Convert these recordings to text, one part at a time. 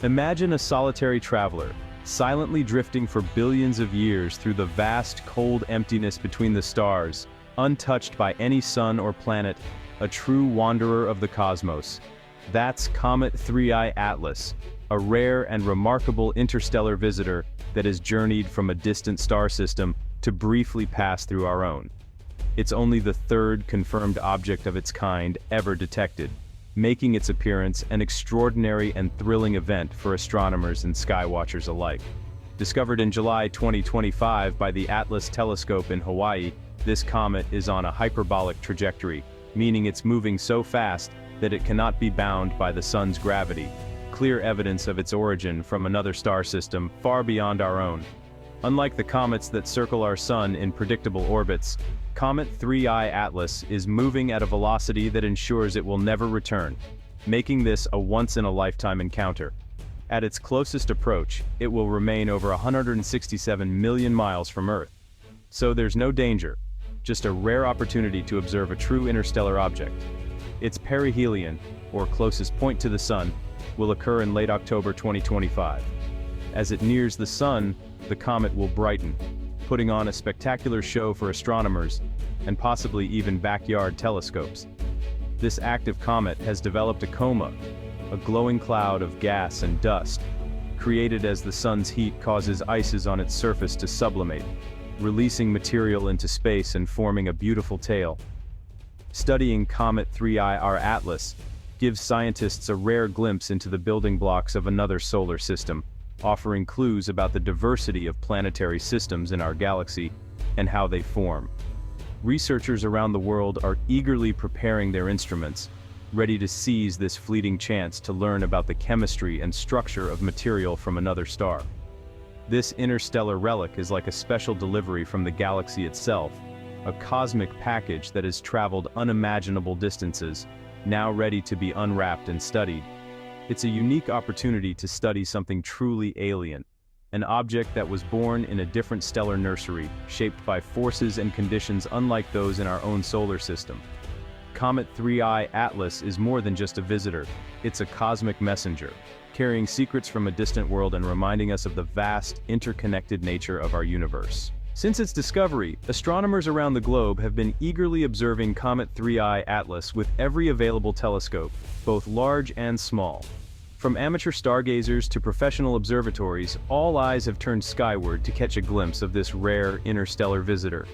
Imagine a solitary traveler, silently drifting for billions of years through the vast, cold emptiness between the stars, untouched by any sun or planet, a true wanderer of the cosmos. That's Comet 3I Atlas, a rare and remarkable interstellar visitor that has journeyed from a distant star system to briefly pass through our own. It's only the third confirmed object of its kind ever detected, making its appearance an extraordinary and thrilling event for astronomers and skywatchers alike. Discovered in July 2025 by the Atlas telescope in Hawaii, this comet is on a hyperbolic trajectory, meaning it's moving so fast that it cannot be bound by the sun's gravity, clear evidence of its origin from another star system far beyond our own. Unlike the comets that circle our sun in predictable orbits, Comet 3I Atlas is moving at a velocity that ensures it will never return, making this a once-in-a-lifetime encounter. At its closest approach, it will remain over 167 million miles from Earth. So there's no danger, just a rare opportunity to observe a true interstellar object. Its perihelion, or closest point to the Sun, will occur in late October 2025. As it nears the Sun, the comet will brighten, putting on a spectacular show for astronomers, and possibly even backyard telescopes. This active comet has developed a coma, a glowing cloud of gas and dust, created as the sun's heat causes ices on its surface to sublimate, releasing material into space and forming a beautiful tail. Studying Comet 3I Atlas gives scientists a rare glimpse into the building blocks of another solar system, offering clues about the diversity of planetary systems in our galaxy and how they form. Researchers around the world are eagerly preparing their instruments, ready to seize this fleeting chance to learn about the chemistry and structure of material from another star. This interstellar relic is like a special delivery from the galaxy itself, a cosmic package that has traveled unimaginable distances, now ready to be unwrapped and studied. It's a unique opportunity to study something truly alien, an object that was born in a different stellar nursery, shaped by forces and conditions unlike those in our own solar system. Comet 3I Atlas is more than just a visitor, it's a cosmic messenger, carrying secrets from a distant world and reminding us of the vast, interconnected nature of our universe. Since its discovery, astronomers around the globe have been eagerly observing Comet 3I Atlas with every available telescope, both large and small. From amateur stargazers to professional observatories, all eyes have turned skyward to catch a glimpse of this rare interstellar visitor.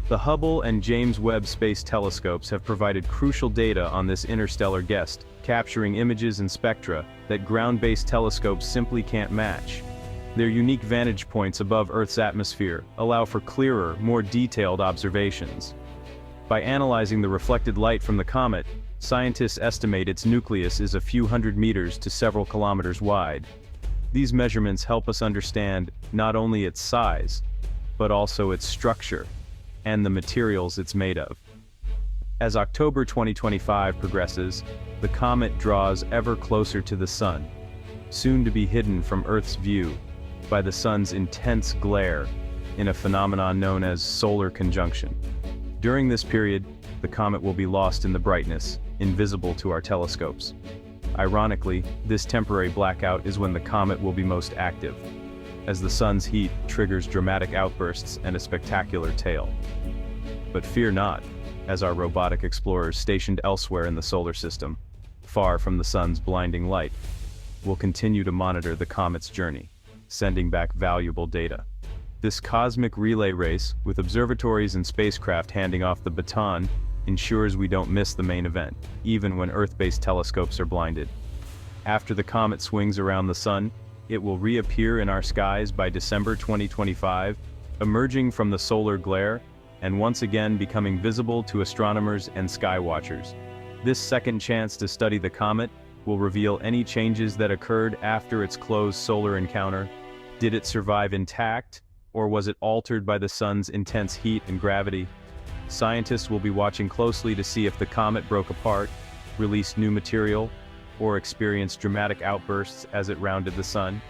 The Hubble and James Webb Space Telescopes have provided crucial data on this interstellar guest, capturing images and spectra that ground-based telescopes simply can't match. Their unique vantage points above Earth's atmosphere allow for clearer, more detailed observations. By analyzing the reflected light from the comet, scientists estimate its nucleus is a few hundred meters to several kilometers wide. These measurements help us understand not only its size, but also its structure and the materials it's made of. As October 2025 progresses, the comet draws ever closer to the Sun, soon to be hidden from Earth's view by the Sun's intense glare in a phenomenon known as solar conjunction. During this period, the comet will be lost in the brightness, invisible to our telescopes. Ironically, this temporary blackout is when the comet will be most active, as the sun's heat triggers dramatic outbursts and a spectacular tail. But fear not, as our robotic explorers stationed elsewhere in the solar system, far from the sun's blinding light, will continue to monitor the comet's journey, sending back valuable data. This cosmic relay race, with observatories and spacecraft handing off the baton, ensures we don't miss the main event, even when Earth-based telescopes are blinded. After the comet swings around the sun, it will reappear in our skies by December 2025, emerging from the solar glare, and once again becoming visible to astronomers and skywatchers. This second chance to study the comet will reveal any changes that occurred after its close solar encounter. Did it survive intact, or was it altered by the sun's intense heat and gravity? Scientists will be watching closely to see if the comet broke apart, released new material, or experienced dramatic outbursts as it rounded the sun.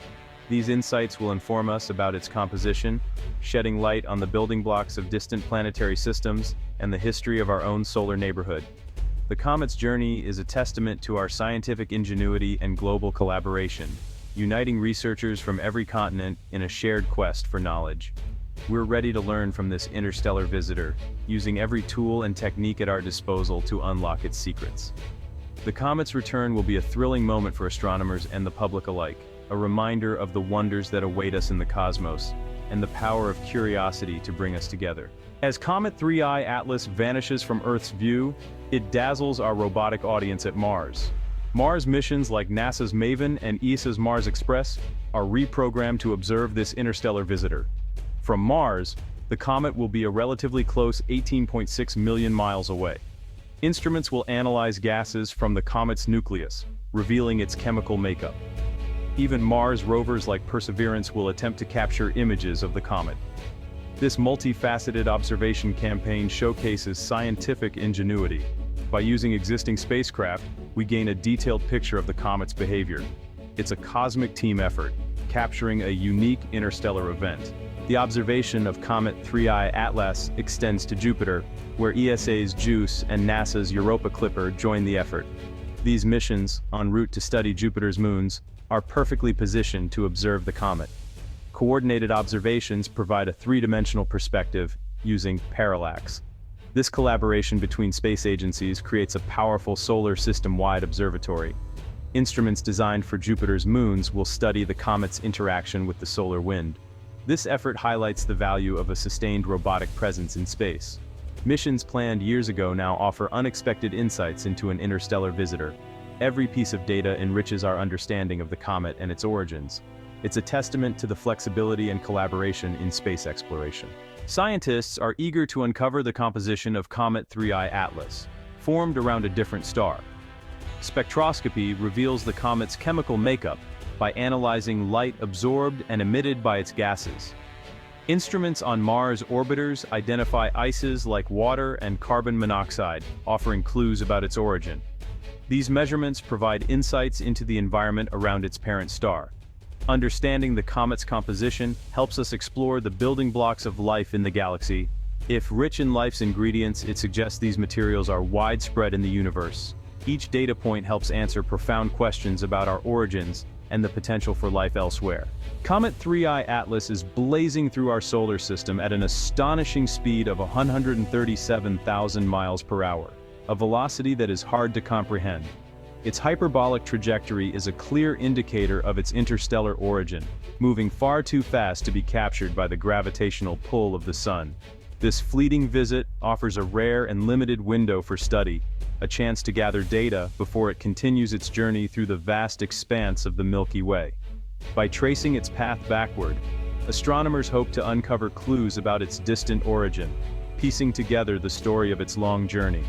These insights will inform us about its composition, shedding light on the building blocks of distant planetary systems and the history of our own solar neighborhood. The comet's journey is a testament to our scientific ingenuity and global collaboration, uniting researchers from every continent in a shared quest for knowledge. We're ready to learn from this interstellar visitor, using every tool and technique at our disposal to unlock its secrets. The comet's return will be a thrilling moment for astronomers and the public alike, a reminder of the wonders that await us in the cosmos, and the power of curiosity to bring us together. As Comet 3I Atlas vanishes from Earth's view, it dazzles our robotic audience at Mars. Mars missions like NASA's MAVEN and ESA's Mars Express are reprogrammed to observe this interstellar visitor. From Mars, the comet will be a relatively close 18.6 million miles away. Instruments will analyze gases from the comet's nucleus, revealing its chemical makeup. Even Mars rovers like Perseverance will attempt to capture images of the comet. This multifaceted observation campaign showcases scientific ingenuity. By using existing spacecraft, we gain a detailed picture of the comet's behavior. It's a cosmic team effort, capturing a unique interstellar event. The observation of Comet 3I Atlas extends to Jupiter, where ESA's JUICE and NASA's Europa Clipper join the effort. These missions, en route to study Jupiter's moons, are perfectly positioned to observe the comet. Coordinated observations provide a three-dimensional perspective using parallax. This collaboration between space agencies creates a powerful solar system-wide observatory. Instruments designed for Jupiter's moons will study the comet's interaction with the solar wind. This effort highlights the value of a sustained robotic presence in space. Missions planned years ago now offer unexpected insights into an interstellar visitor. Every piece of data enriches our understanding of the comet and its origins. It's a testament to the flexibility and collaboration in space exploration. Scientists are eager to uncover the composition of Comet 3I Atlas, formed around a different star. Spectroscopy reveals the comet's chemical makeup by analyzing light absorbed and emitted by its gases. Instruments on Mars orbiters identify ices like water and carbon monoxide, offering clues about its origin. These measurements provide insights into the environment around its parent star. Understanding the comet's composition helps us explore the building blocks of life in the galaxy. If rich in life's ingredients, it suggests these materials are widespread in the universe. Each data point helps answer profound questions about our origins and the potential for life elsewhere. Comet 3I Atlas is blazing through our solar system at an astonishing speed of 137,000 miles per hour, a velocity that is hard to comprehend. Its hyperbolic trajectory is a clear indicator of its interstellar origin, moving far too fast to be captured by the gravitational pull of the Sun. This fleeting visit offers a rare and limited window for study, a chance to gather data before it continues its journey through the vast expanse of the Milky Way. By tracing its path backward, astronomers hope to uncover clues about its distant origin, piecing together the story of its long journey.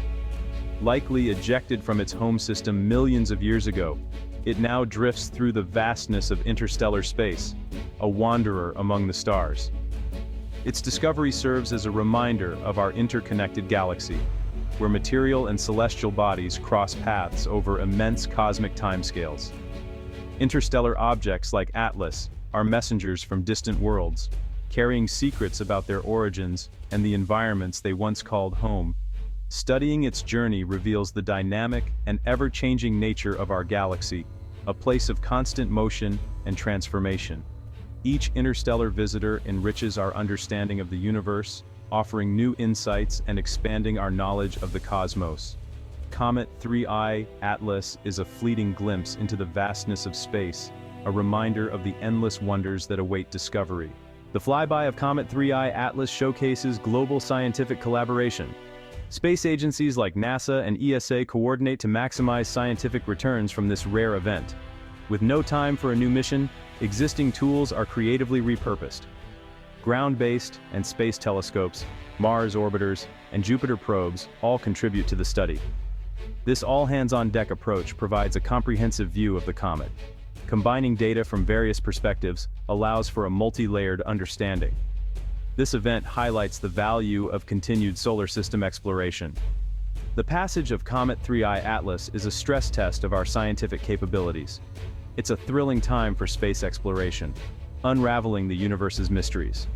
Likely ejected from its home system millions of years ago, it now drifts through the vastness of interstellar space, a wanderer among the stars. Its discovery serves as a reminder of our interconnected galaxy, where material and celestial bodies cross paths over immense cosmic timescales. Interstellar objects like Atlas are messengers from distant worlds, carrying secrets about their origins and the environments they once called home. Studying its journey reveals the dynamic and ever-changing nature of our galaxy, a place of constant motion and transformation. Each interstellar visitor enriches our understanding of the universe, offering new insights and expanding our knowledge of the cosmos. Comet 3I Atlas is a fleeting glimpse into the vastness of space, a reminder of the endless wonders that await discovery. The flyby of Comet 3I Atlas showcases global scientific collaboration. Space agencies like NASA and ESA coordinate to maximize scientific returns from this rare event. With no time for a new mission, existing tools are creatively repurposed. Ground-based and space telescopes, Mars orbiters, and Jupiter probes all contribute to the study. This all-hands-on-deck approach provides a comprehensive view of the comet. Combining data from various perspectives allows for a multi-layered understanding. This event highlights the value of continued solar system exploration. The passage of Comet 3I Atlas is a stress test of our scientific capabilities. It's a thrilling time for space exploration, unraveling the universe's mysteries.